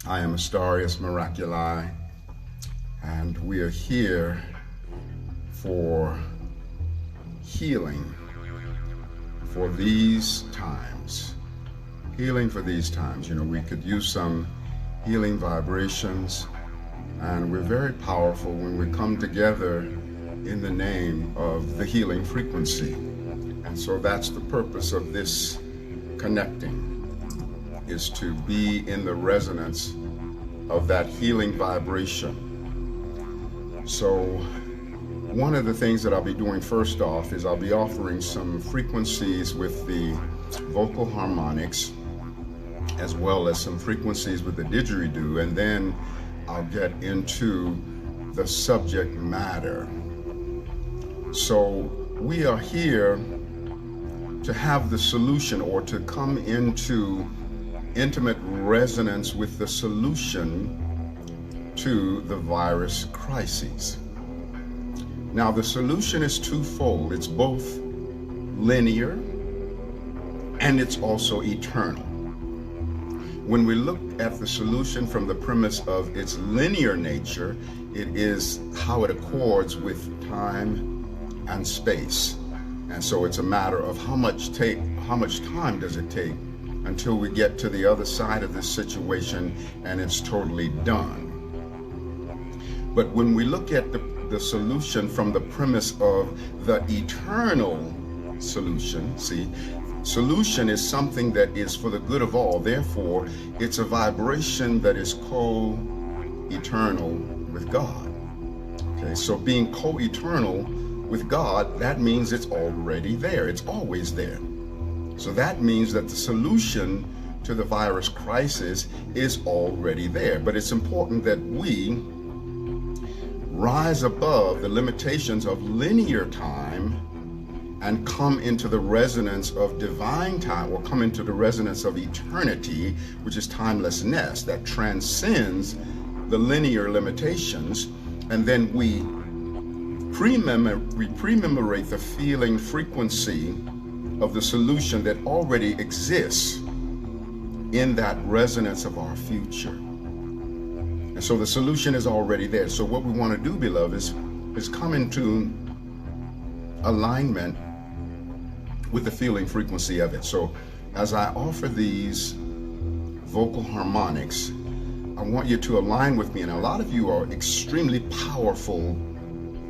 I am Astarius Miraculii, and we are here for healing for these times. Healing for these times. You know, we could use some healing vibrations, and we're very powerful when we come together in the name of the healing frequency. And so that's the purpose of this connecting, is to be in the resonance of that healing vibration. So one of the things that I'll be doing first off is I'll be offering some frequencies with the vocal harmonics, as well as some frequencies with the didgeridoo, and then I'll get into the subject matter. So we are here to have the solution, or to come into intimate resonance with the solution to the virus crises. Now, the solution is twofold. It's both linear and it's also eternal. When we look at the solution from the premise of its linear nature, it is how it accords with time and space. And so it's a matter of how much time does it take until we get to the other side of this situation and it's totally done. But when we look at the solution from the premise of the eternal solution, see, solution is something that is for the good of all. Therefore, it's a vibration that is co-eternal with God. Okay, so being co-eternal with God, that means it's already there. It's always there. So that means that the solution to the virus crisis is already there. But it's important that we rise above the limitations of linear time and come into the resonance of divine time, or come into the resonance of eternity, which is timelessness that transcends the linear limitations. And then we pre-memorate the feeling frequency of the solution that already exists in that resonance of our future. And so the solution is already there. So what we want to do, beloved, is come into alignment with the feeling frequency of it. So as I offer these vocal harmonics, I want you to align with me. And a lot of you are extremely powerful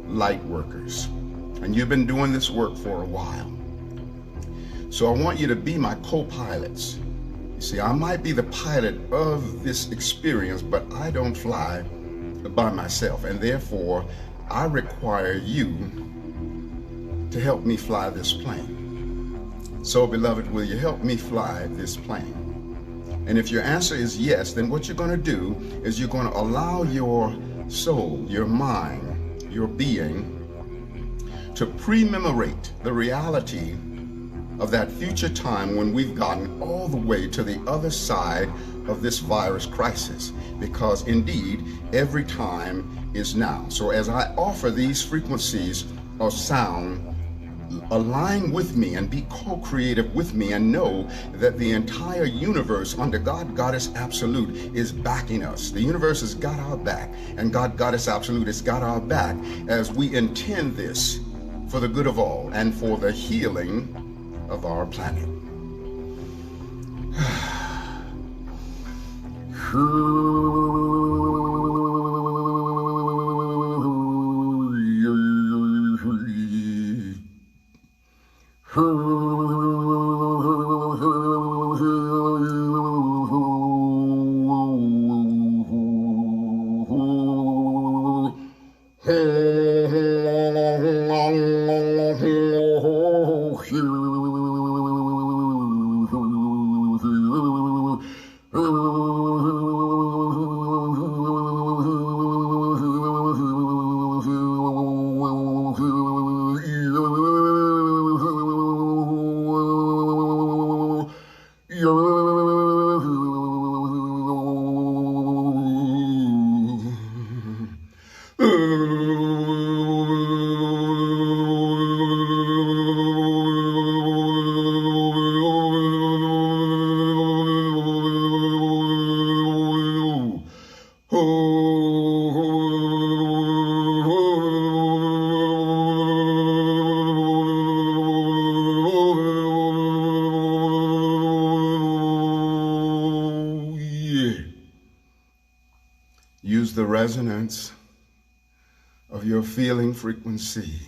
light workers, and you've been doing this work for a while. So I want you to be my co-pilots. You see, I might be the pilot of this experience, but I don't fly by myself. And therefore, I require you to help me fly this plane. So, beloved, will you help me fly this plane? And if your answer is yes, then what you're going to do is you're going to allow your soul, your mind, your being to pre-memorate the reality of that future time when we've gotten all the way to the other side of this virus crisis, because indeed every time is now. So as I offer these frequencies of sound, align with me and be co-creative with me, and know that the entire universe under God, Goddess Absolute, is backing us. The universe has got our back, and God, Goddess Absolute, has got our back as we intend this for the good of all and for the healing of our planet. use the resonance of your feeling frequency.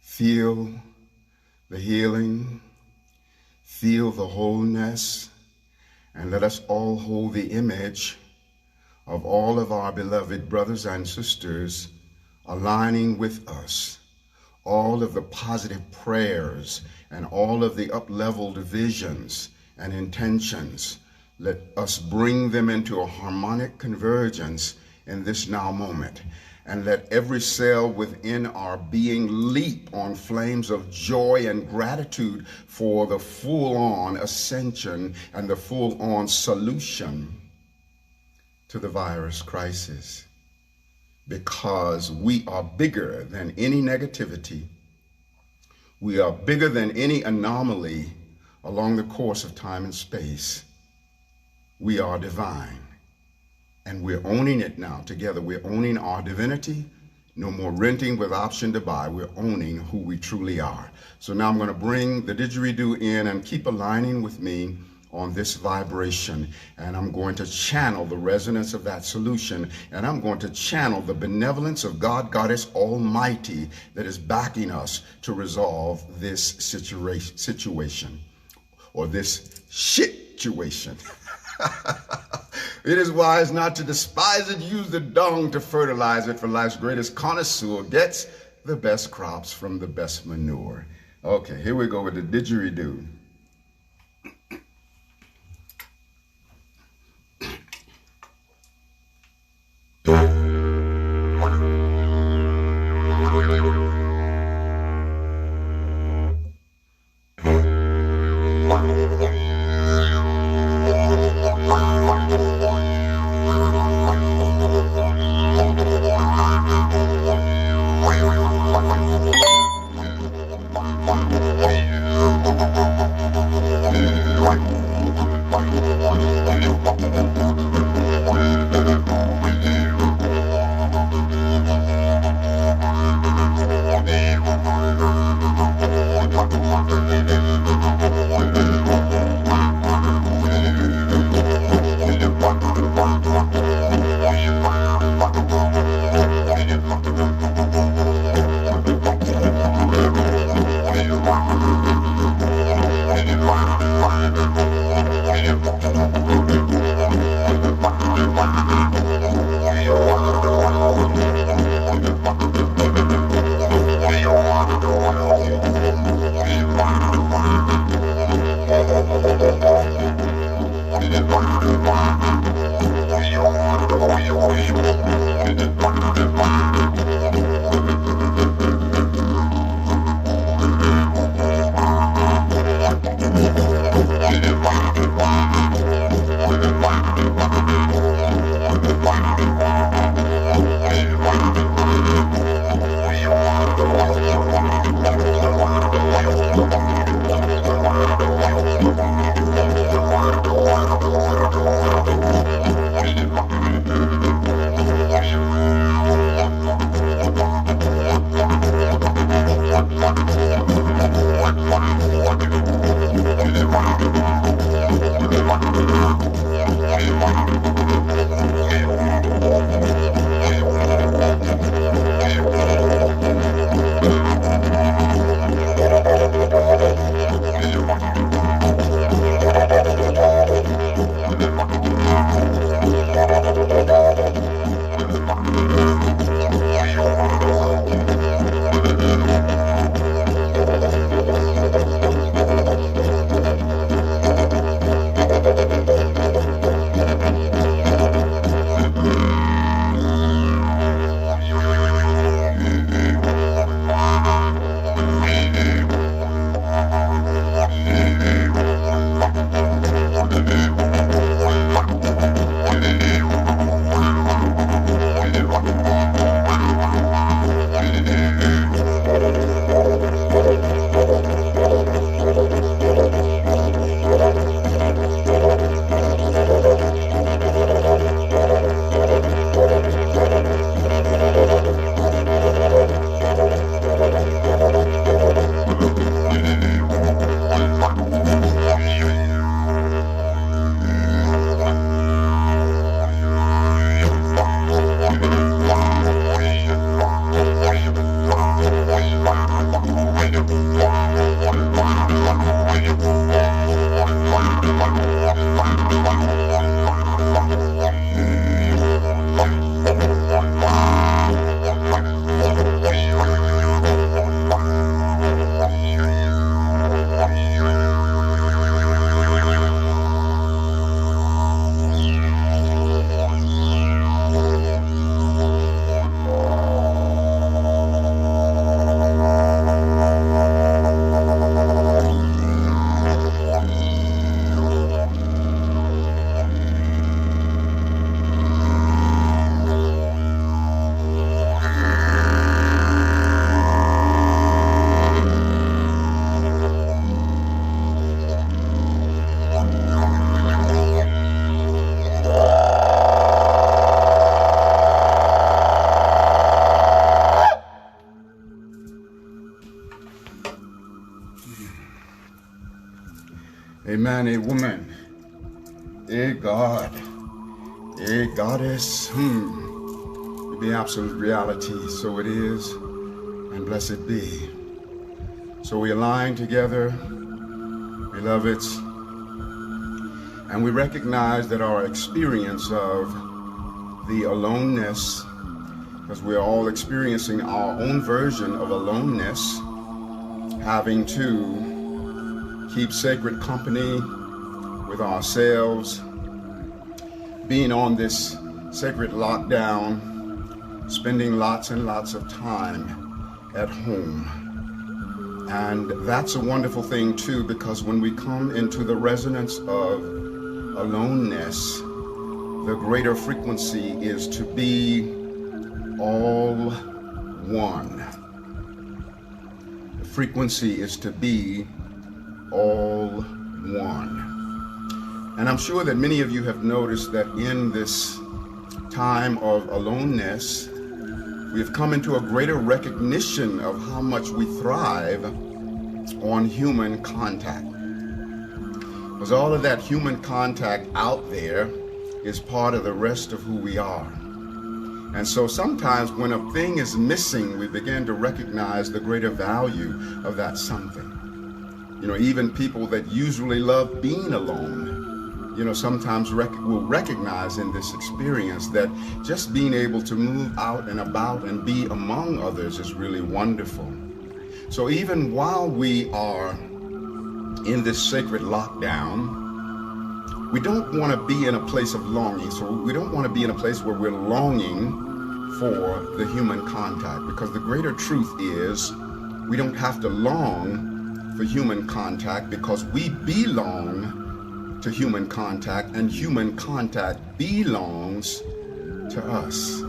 Feel the healing, feel the wholeness, and let us all hold the image of all of our beloved brothers and sisters aligning with us. All of the positive prayers and all of the up-leveled visions and intentions, let us bring them into a harmonic convergence in this now moment. And let every cell within our being leap on flames of joy and gratitude for the full-on ascension and the full-on solution to the virus crisis. Because we are bigger than any negativity. We are bigger than any anomaly along the course of time and space. We are divine. And we're owning it now together. We're owning our divinity. No more renting with option to buy. We're owning who we truly are. So now I'm going to bring the didgeridoo in and keep aligning with me on this vibration. And I'm going to channel the resonance of that solution. And I'm going to channel the benevolence of God, Goddess Almighty, that is backing us to resolve this situation or this shit-situation. It is wise not to despise it. Use the dung to fertilize it, for life's greatest connoisseur gets the best crops from the best manure. Okay, here we go with the didgeridoo. man, a woman, a God, a goddess, to be absolute reality. So it is, and blessed be. So we align together, beloveds, and we recognize that our experience of the aloneness, because we're all experiencing our own version of aloneness, having to keep sacred company with ourselves, being on this sacred lockdown, spending lots and lots of time at home. And that's a wonderful thing too, because when we come into the resonance of aloneness, the greater frequency is to be all one. The frequency is to be all one. And I'm sure that many of you have noticed that in this time of aloneness, we have come into a greater recognition of how much we thrive on human contact. Because all of that human contact out there is part of the rest of who we are. And so sometimes when a thing is missing, we begin to recognize the greater value of that something. You know, even people that usually love being alone, you know, sometimes will recognize in this experience that just being able to move out and about and be among others is really wonderful. So even while we are in this sacred lockdown, we don't want to be in a place of longing. So we don't want to be in a place where we're longing for the human contact, because the greater truth is we don't have to long for human contact, because we belong to human contact, and human contact belongs to us.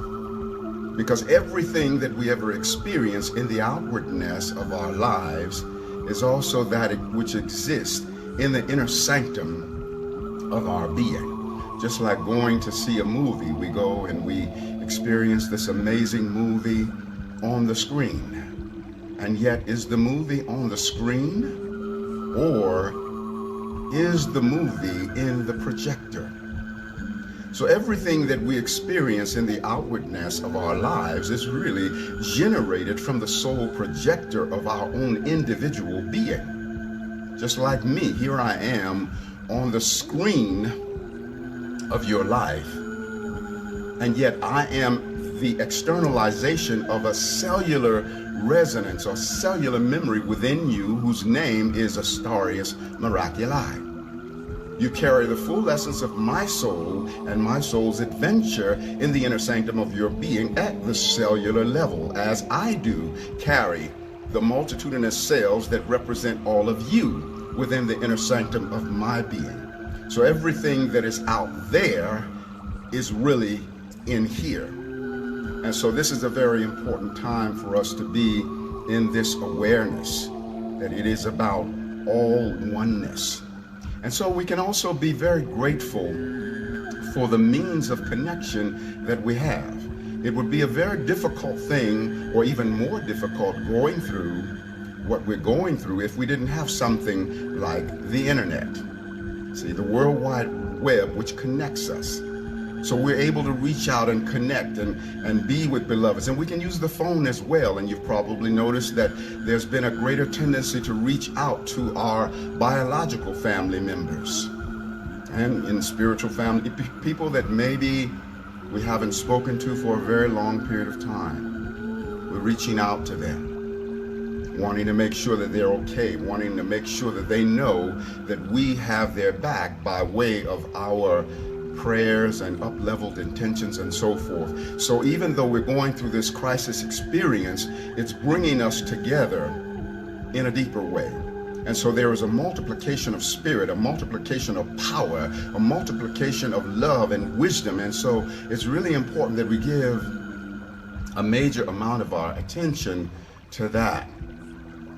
Because everything that we ever experience in the outwardness of our lives is also that which exists in the inner sanctum of our being. Just like going to see a movie, we go and we experience this amazing movie on the screen. And yet, is the movie on the screen, or is the movie in the projector? So everything that we experience in the outwardness of our lives is really generated from the soul projector of our own individual being. Just like me, here I am on the screen of your life, and yet I am the externalization of a cellular resonance or cellular memory within you, whose name is Astarius Miraculii. You carry the full essence of my soul and my soul's adventure in the inner sanctum of your being at the cellular level, as I do carry the multitudinous cells that represent all of you within the inner sanctum of my being. So everything that is out there is really in here. And so this is a very important time for us to be in this awareness that it is about all oneness. And so we can also be very grateful for the means of connection that we have. It would be a very difficult thing, or even more difficult, going through what we're going through if we didn't have something like the internet. See, the World Wide Web, which connects us. So we're able to reach out and connect and be with beloveds. And we can use the phone as well. And you've probably noticed that there's been a greater tendency to reach out to our biological family members and in spiritual family, people that maybe we haven't spoken to for a very long period of time. We're reaching out to them, wanting to make sure that they're okay, wanting to make sure that they know that we have their back by way of our prayers and up-leveled intentions and so forth. So even though we're going through this crisis experience, it's bringing us together in a deeper way. And so there is a multiplication of spirit, a multiplication of power, a multiplication of love and wisdom. And so it's really important that we give a major amount of our attention to that.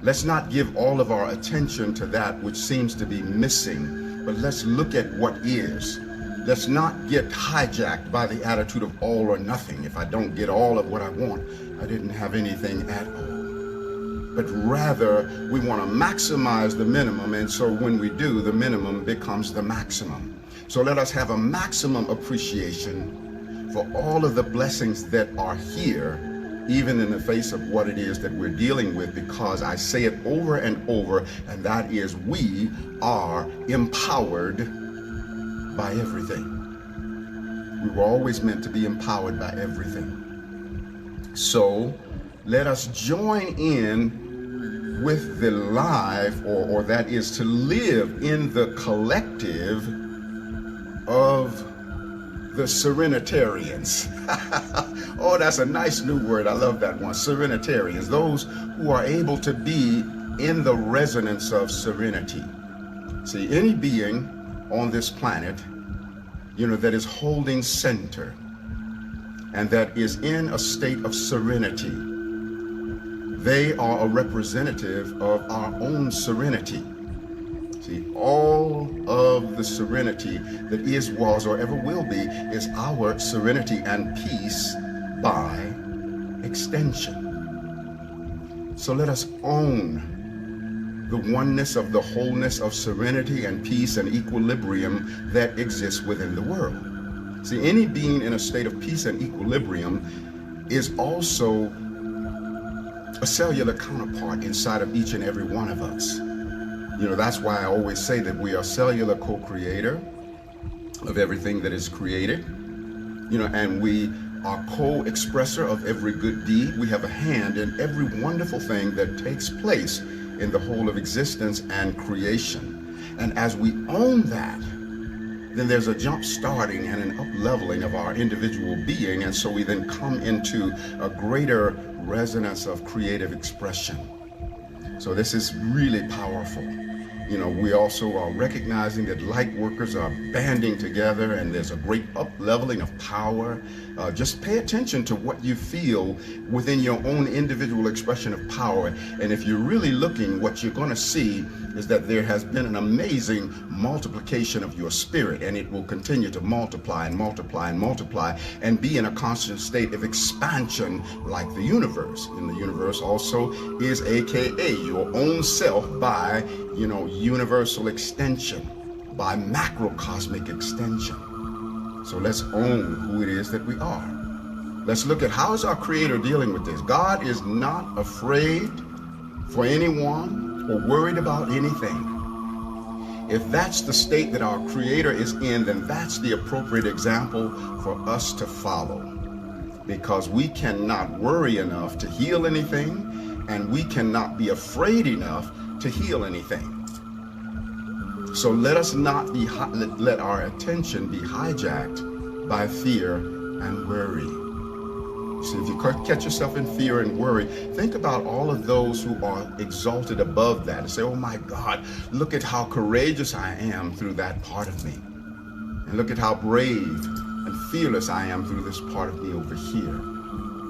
Let's not give all of our attention to that which seems to be missing, but let's look at what is. Let's not get hijacked by the attitude of all or nothing. If I don't get all of what I want, I didn't have anything at all. but rather we want to maximize the minimum. And so when we do, the minimum becomes the maximum. So let us have a maximum appreciation for all of the blessings that are here, even in the face of what it is that we're dealing with, because I say it over and over, and that is, we are empowered by everything. We were always meant to be empowered by everything. So let us join in with the live, or that is to live in the collective of the Serenitarians. Oh, that's a nice new word. I love that one. Serenitarians, those who are able to be in the resonance of serenity. See, any being on this planet, that is holding center and that is in a state of serenity, they are a representative of our own serenity. See, all of the serenity that is, was, or ever will be is our serenity and peace by extension. So let us own the oneness of the wholeness of serenity and peace and equilibrium that exists within the world. See, any being in a state of peace and equilibrium is also a cellular counterpart inside of each and every one of us. That's why I always say that we are cellular co-creator of everything that is created, and we are co-expressor of every good deed. We have a hand in every wonderful thing that takes place in the whole of existence and creation. And as we own that, then there's a jump starting and an up-leveling of our individual being, and so we then come into a greater resonance of creative expression. So this is really powerful. We also are recognizing that light workers are banding together, and there's a great up-leveling of power. Just pay attention to what you feel within your own individual expression of power. And if you're really looking, what you're going to see is that there has been an amazing multiplication of your spirit, and it will continue to multiply and multiply and multiply and be in a constant state of expansion like the universe. And the universe also is AKA your own self by, universal extension, by macrocosmic extension. So let's own who it is that we are. Let's look at how is our Creator dealing with this. God is not afraid for anyone or worried about anything. If that's the state that our Creator is in, then that's the appropriate example for us to follow. Because we cannot worry enough to heal anything, and we cannot be afraid enough to heal anything. So let us not let our attention be hijacked by fear and worry. So if you catch yourself in fear and worry, think about all of those who are exalted above that and say, oh my God, look at how courageous I am through that part of me. And look at how brave and fearless I am through this part of me over here.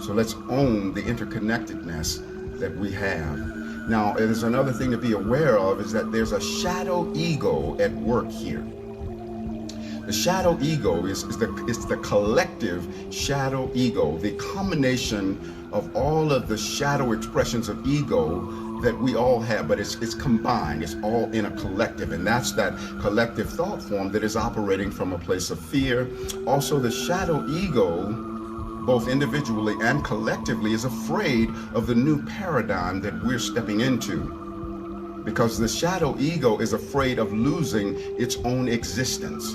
So let's own the interconnectedness that we have. Now, there's another thing to be aware of, is that there's a shadow ego at work here. The shadow ego is the collective shadow ego, the combination of all of the shadow expressions of ego that we all have, but it's combined, it's all in a collective, and that's that collective thought form that is operating from a place of fear. Also, the shadow ego, both individually and collectively, is afraid of the new paradigm that we're stepping into, because the shadow ego is afraid of losing its own existence.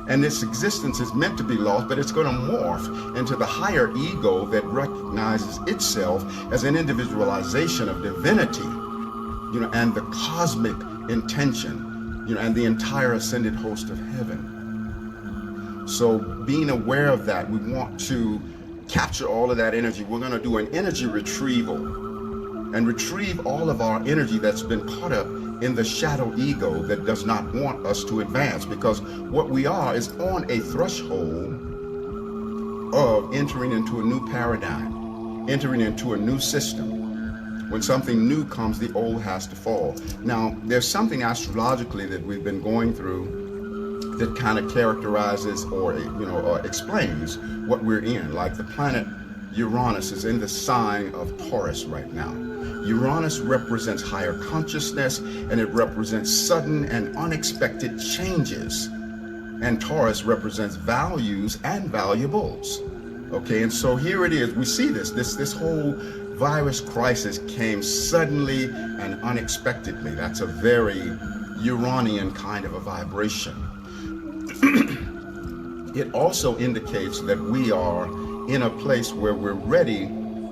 And this existence is meant to be lost, but it's going to morph into the higher ego that recognizes itself as an individualization of divinity, and the cosmic intention, and the entire ascended host of heaven. So being aware of that, we want to capture all of that energy. We're going to do an energy retrieval and retrieve all of our energy that's been caught up in the shadow ego that does not want us to advance, because what we are is on a threshold of entering into a new paradigm, entering into a new system. When something new comes, the old has to fall. Now, there's something astrologically that we've been going through that kind of characterizes or explains what we're in. Like the planet Uranus is in the sign of Taurus right now. Uranus represents higher consciousness, and it represents sudden and unexpected changes. And Taurus represents values and valuables. Okay, and so here it is. We see this whole virus crisis came suddenly and unexpectedly. That's a very Uranian kind of a vibration. It also indicates that we are in a place where we're ready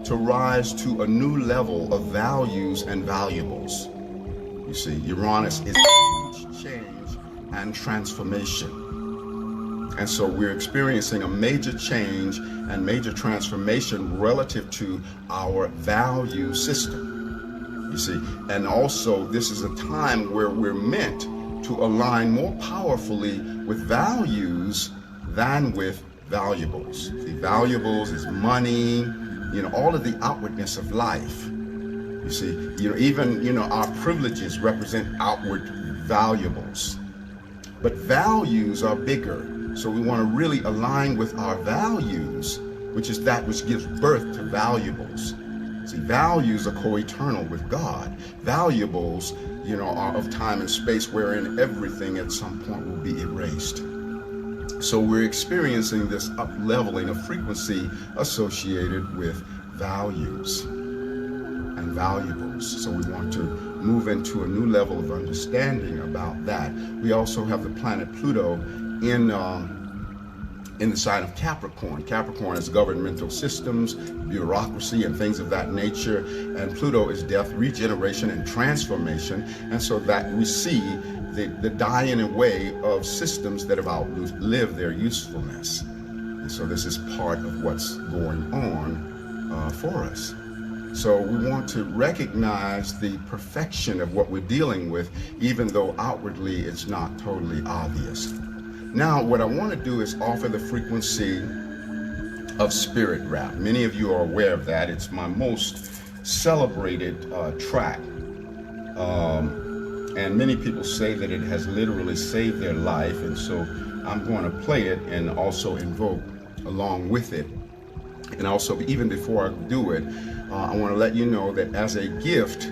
to rise to a new level of values and valuables. You see, Uranus is huge change and transformation. And so we're experiencing a major change and major transformation relative to our value system. You see, and also this is a time where we're meant to align more powerfully with values than with valuables. See, valuables is money, all of the outwardness of life. You see, even, our privileges represent outward valuables. But values are bigger. So we want to really align with our values, which is that which gives birth to valuables. See, values are co-eternal with God. Valuables, are of time and space wherein everything at some point will be erased. So we're experiencing this up-leveling of frequency associated with values and valuables. So we want to move into a new level of understanding about that. We also have the planet Pluto in the sign of Capricorn. Capricorn is governmental systems, bureaucracy, and things of that nature. And Pluto is death, regeneration, and transformation. And so that we see the dying away of systems that have outlived their usefulness. And so this is part of what's going on for us. So we want to recognize the perfection of what we're dealing with, even though outwardly it's not totally obvious. Now, what I want to do is offer the frequency of spirit rap. Many of you are aware of that. It's my most celebrated track. And many people say that it has literally saved their life. And so I'm going to play it and also invoke along with it. And also, even before I do it, I want to let you know that as a gift,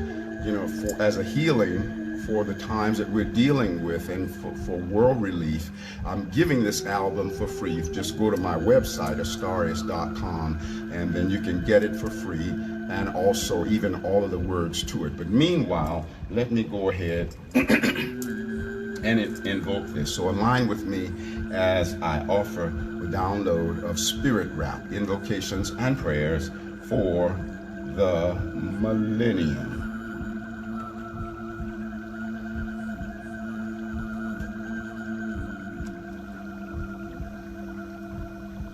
as a healing for the times that we're dealing with and for world relief, I'm giving this album for free. You just go to my website, Astarius.com, and then you can get it for free, and also even all of the words to it. But meanwhile, let me go ahead and invoke this. So align with me as I offer the download of Spirit Rap, invocations and prayers for the millennium.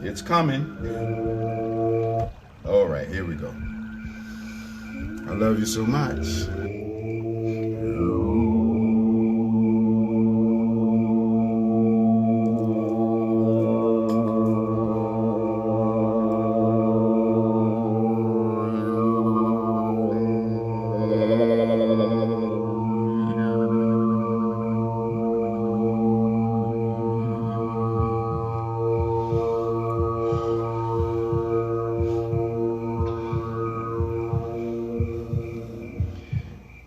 It's coming. All right, here we go. I love you so much.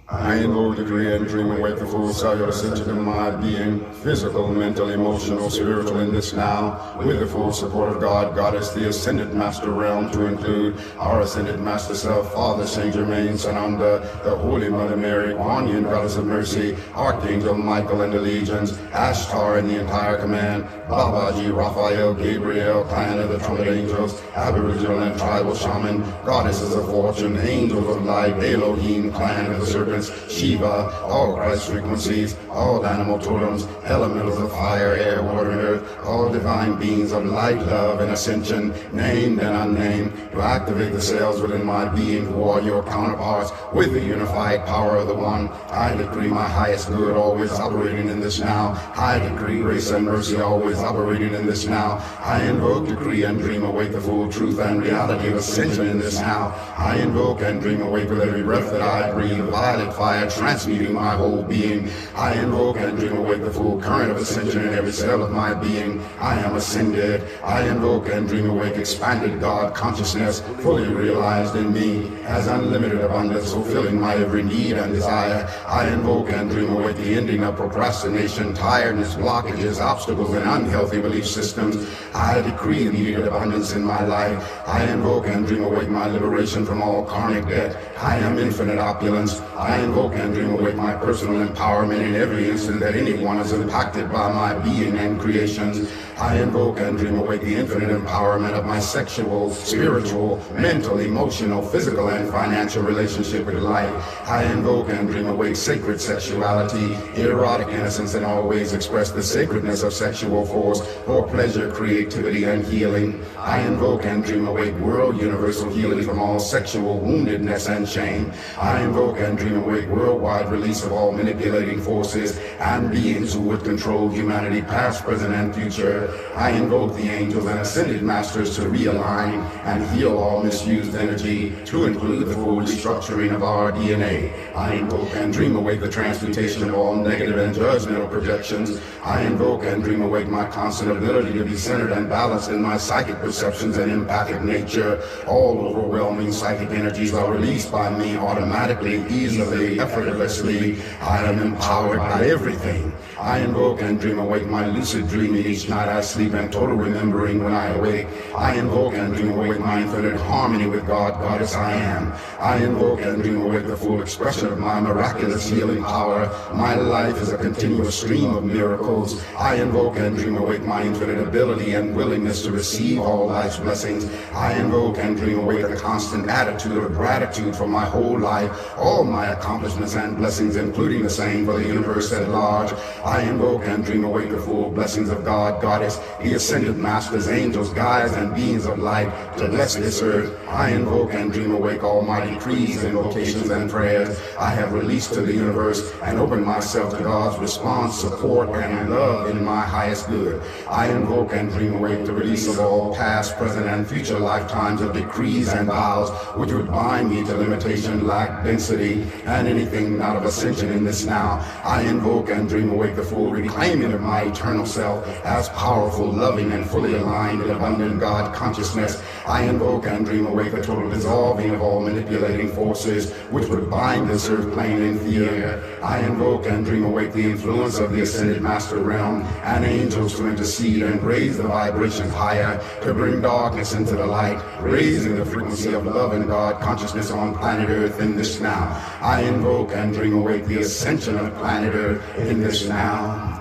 I invoke, decree, and dream awake the full cellular ascension of my being, physical, mental, emotional, spiritual, in this now, with the full support of God, Goddess, the Ascended Master Realm, to include our Ascended Master Self, Father Saint Germain, Sananda, the Holy Mother Mary, Kuan Yin, Goddess of Mercy, Archangel Michael and the legions, Ashtar and the entire command, Babaji, Raphael, Gabriel, clan of the trumpet angels, Aboriginal and tribal shaman, goddesses of fortune, angels of light, Elohim, clan of the serpents, Shiva, all Christ frequencies, all animal totems, elementals of fire, air, water, and earth, all divine beings of light, love, and ascension, named and unnamed, to activate the cells within my being who are your counterparts with the unified power of the One. I decree my highest good always operating in this now. I decree grace and mercy always operating in this now. I invoke, decree, and dream awake the full truth and reality of ascension in this now. I invoke and dream awake with every breath that I breathe, violet fire transmuting my whole being. I invoke and dream awake the full current of ascension in every cell of my being. I am ascended. I invoke and dream awake expanded God consciousness, fully realized in me, as unlimited abundance, fulfilling my every need and desire. I invoke and dream awake the ending of procrastination, tiredness, blockages, obstacles, and unhealthy belief systems. I decree immediate abundance in my life. I invoke and dream awake my liberation from all karmic debt. I am infinite opulence. I invoke and dream awake my personal empowerment in every instant that anyone is impacted by my being and creations. I invoke and dream awake the infinite empowerment of my sexual, spiritual, mental, emotional, physical, and financial relationship with life. I invoke and dream awake sacred sexuality, erotic innocence, and always express the sacredness of sexual force for pleasure, creativity, and healing. I invoke and dream awake world universal healing from all sexual woundedness and shame. I invoke and dream awake worldwide release of all manipulating forces and beings who would control humanity past, present, and future. I invoke the angels and ascended masters to realign and heal all misused energy, to include the full restructuring of our DNA. I invoke and dream awake the transmutation of all negative and judgmental projections. I invoke and dream awake my constant ability to be centered and balanced in my psychic perceptions and empathic nature. All overwhelming psychic energies are released by me automatically, easily, effortlessly. I am empowered by everything. I invoke and dream awake my lucid dreaming each night I sleep and total remembering when I awake. I invoke and dream awake my infinite harmony with God, Goddess I am. I invoke and dream awake the full expression of my miraculous healing power. My life is a continuous stream of miracles. I invoke and dream awake my infinite ability and willingness to receive all life's blessings. I invoke and dream awake a constant attitude of gratitude for my whole life, all my accomplishments and blessings, including the same for the universe at large. I invoke and dream awake the full blessings of God, Goddess, the ascended masters, angels, guides, and beings of light to bless this earth. I invoke and dream awake all my decrees, invocations, and prayers I have released to the universe and open myself to God's response, support, and love in my highest good. I invoke and dream awake the release of all past, present, and future lifetimes of decrees and vows which would bind me to limitation, lack, density, and anything not of ascension in this now. I invoke and dream awake the full reclaiming of my eternal self as powerful, loving, and fully aligned in abundant God consciousness. I invoke and dream awake a total dissolving of all manipulating forces which would bind this earth plane in fear. I invoke and dream awake the influence of the ascended master realm and angels to intercede and raise the vibrations higher, to bring darkness into the light, raising the frequency of love and God consciousness on planet Earth in this now. I invoke and dream awake the ascension of planet Earth in this now.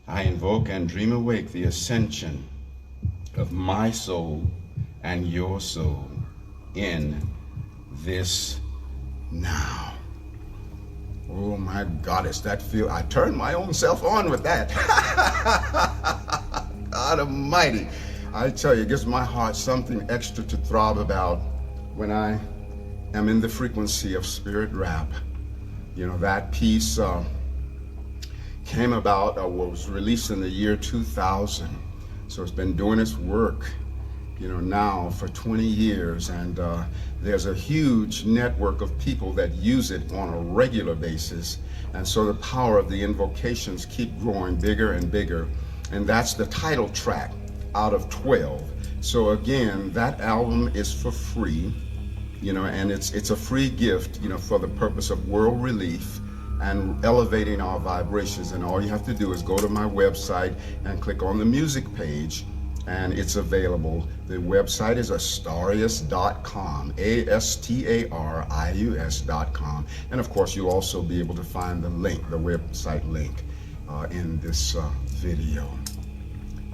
I invoke and dream awake the ascension of my soul and your soul in this now. Oh my goddess, that feel, I turned my own self on with that. God Almighty. I tell you, it gives my heart something extra to throb about when I am in the frequency of spirit rap. You know, that piece came about, was released in the year 2000. So it's been doing its work, you know, now for 20 years. And there's a huge network of people that use it on a regular basis. And so the power of the invocations keep growing bigger and bigger. And that's the title track out of 12. So again, that album is for free, you know, and it's a free gift, you know, for the purpose of world relief and elevating our vibrations. And all you have to do is go to my website and click on the music page, and it's available. The website is astarius.com, Astarius.com. And of course, you'll also be able to find the link, the website link, in this video.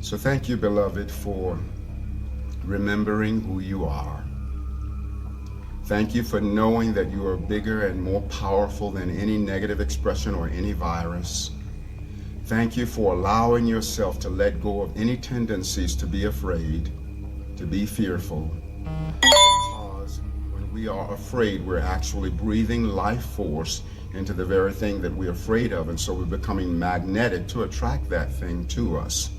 So thank you, beloved, for remembering who you are. Thank you for knowing that you are bigger and more powerful than any negative expression or any virus. Thank you for allowing yourself to let go of any tendencies to be afraid, to be fearful. Because when we are afraid, we're actually breathing life force into the very thing that we're afraid of. And so we're becoming magnetic to attract that thing to us.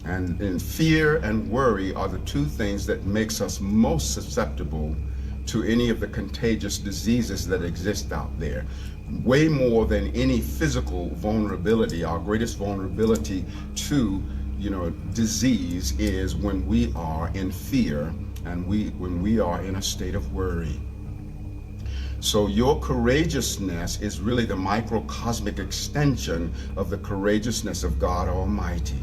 And fear and worry are the two things that makes us most susceptible to any of the contagious diseases that exist out there. way more than any physical vulnerability. Our greatest vulnerability to, disease is when we are in fear and when we are in a state of worry. So your courageousness is really the microcosmic extension of the courageousness of God Almighty.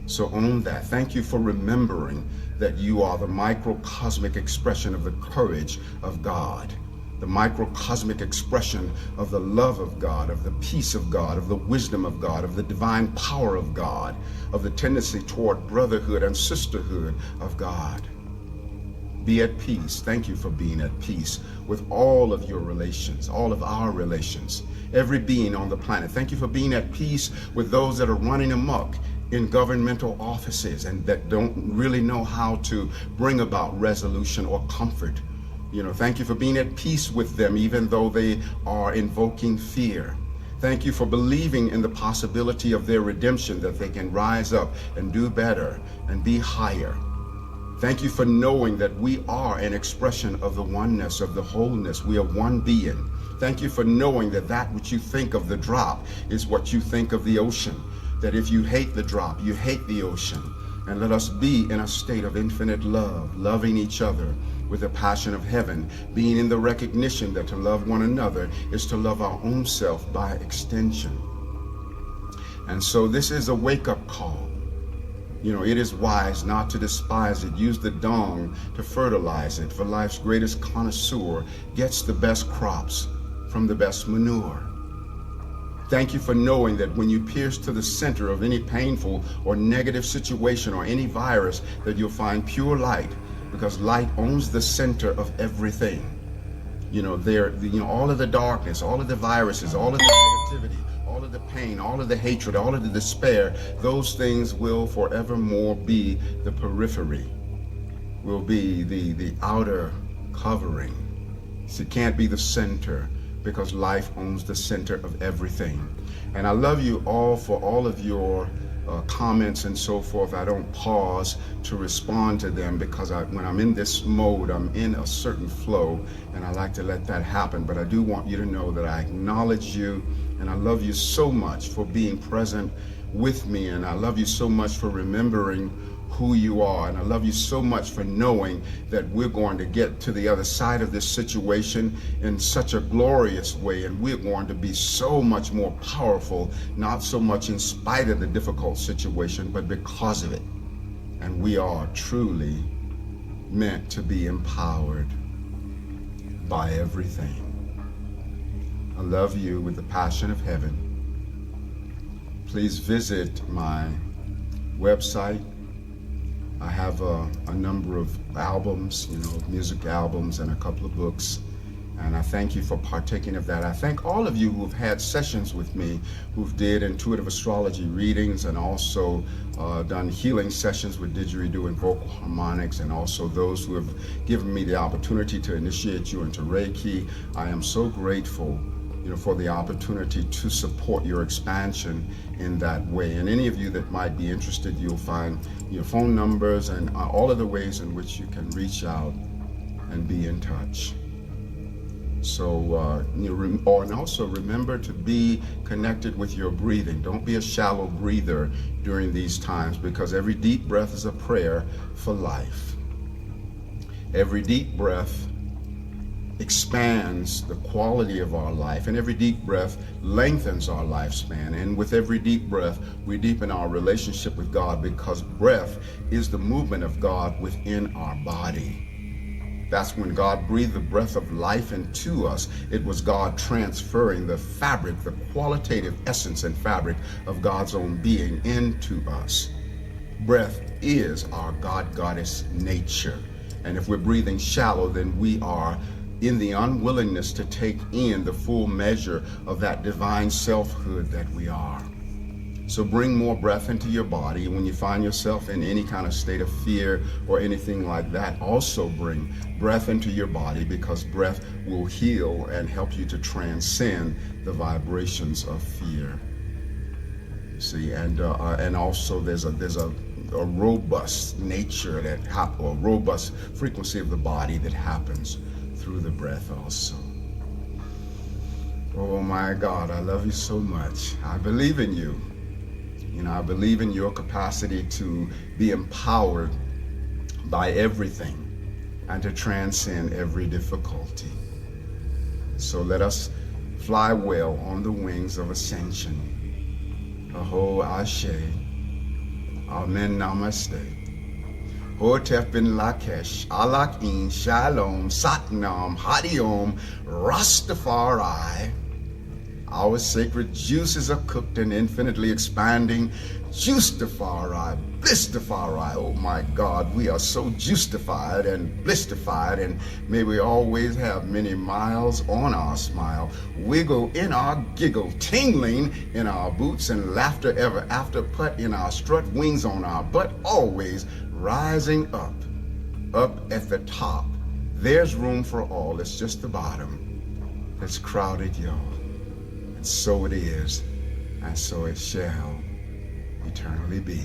So own that. Thank you for remembering that you are the microcosmic expression of the courage of God, the microcosmic expression of the love of God, of the peace of God, of the wisdom of God, of the divine power of God, of the tendency toward brotherhood and sisterhood of God. Be at peace. Thank you for being at peace with all of your relations, all of our relations, every being on the planet. Thank you for being at peace with those that are running amok in governmental offices and that don't really know how to bring about resolution or comfort. Thank you for being at peace with them, even though they are invoking fear. Thank you for believing in the possibility of their redemption, that they can rise up and do better and be higher. Thank you for knowing that we are an expression of the oneness, of the wholeness. We are one being. Thank you for knowing that that which you think of the drop is what you think of the ocean. That if you hate the drop, you hate the ocean. And let us be in a state of infinite love, loving each other with the passion of heaven, being in the recognition that to love one another is to love our own self by extension. And so this is a wake-up call. It is wise not to despise it. Use the dung to fertilize it, for life's greatest connoisseur gets the best crops from the best manure. Thank you for knowing that when you pierce to the center of any painful or negative situation or any virus, that you'll find pure light, because light owns the center of everything. All of the darkness, all of the viruses, all of the negativity, all of the pain, all of the hatred, all of the despair, those things will forevermore be the periphery, will be the outer covering. So it can't be the center, because life owns the center of everything. And I love you all for all of your comments and so forth. I don't pause to respond to them, because when I'm in this mode, I'm in a certain flow, and I like to let that happen. But I do want you to know that I acknowledge you, and I love you so much for being present with me, and I love you so much for remembering who you are, and I love you so much for knowing that we're going to get to the other side of this situation in such a glorious way, and we're going to be so much more powerful, not so much in spite of the difficult situation, but because of it. And we are truly meant to be empowered by everything. I love you with the passion of heaven. Please visit my website. I have a number of albums, music albums, and a couple of books. And I thank you for partaking of that. I thank all of you who've had sessions with me, who've did intuitive astrology readings, and also done healing sessions with didgeridoo and vocal harmonics, and also those who have given me the opportunity to initiate you into Reiki. I am so grateful for the opportunity to support your expansion in that way. And any of you that might be interested, you'll find your phone numbers and all of the ways in which you can reach out and be in touch. So, and also remember to be connected with your breathing. Don't be a shallow breather during these times, because every deep breath is a prayer for life. Every deep breath expands the quality of our life, and every deep breath lengthens our lifespan. And with every deep breath, we deepen our relationship with God, because breath is the movement of God within our body. That's when God breathed the breath of life into us. It was God transferring the fabric, the qualitative essence and fabric of God's own being into us. Breath is our God-goddess nature. And if we're breathing shallow, then we are in the unwillingness to take in the full measure of that divine selfhood that we are. So bring more breath into your body. When you find yourself in any kind of state of fear or anything like that, also bring breath into your body, because breath will heal and help you to transcend the vibrations of fear. See, and also there's a robust nature or robust frequency of the body that happens through the breath also. Oh my God, I love you so much. I believe in you. You know, I believe in your capacity to be empowered by everything and to transcend every difficulty. So let us fly well on the wings of ascension. Aho Ashe. Amen Namaste. Hotep bin Lakesh, Alakin, Shalom, Satnam, Hadiom, Rastafari. Our sacred juices are cooked and infinitely expanding. Juicifari, blissifari. Oh my God, we are so justified and blissified, and may we always have many miles on our smile, wiggle in our giggle, tingling in our boots, and laughter ever after, put in our strut, wings on our butt, always rising up at the top. There's room for all, it's just the bottom that's crowded, y'all. And so it is, and so it shall eternally be.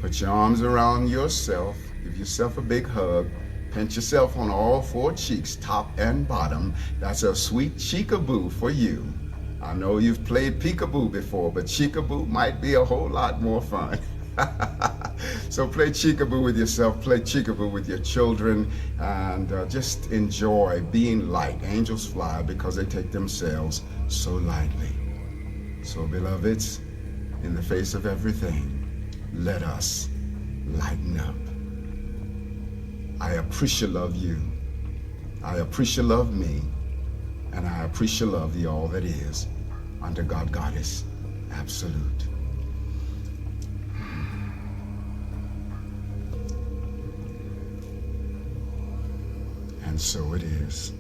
Put your arms around yourself, give yourself a big hug, pinch yourself on all four cheeks, top and bottom. That's a sweet cheekaboo for you. I know you've played peekaboo before, but cheekaboo might be a whole lot more fun. So play cheekaboo with yourself, play cheekaboo with your children, and just enjoy being light. Angels fly because they take themselves so lightly. So beloveds, in the face of everything, let us lighten up. I appreciate love you. I appreciate love me. And I appreciate love the all that is under God, Goddess, absolute. And so it is.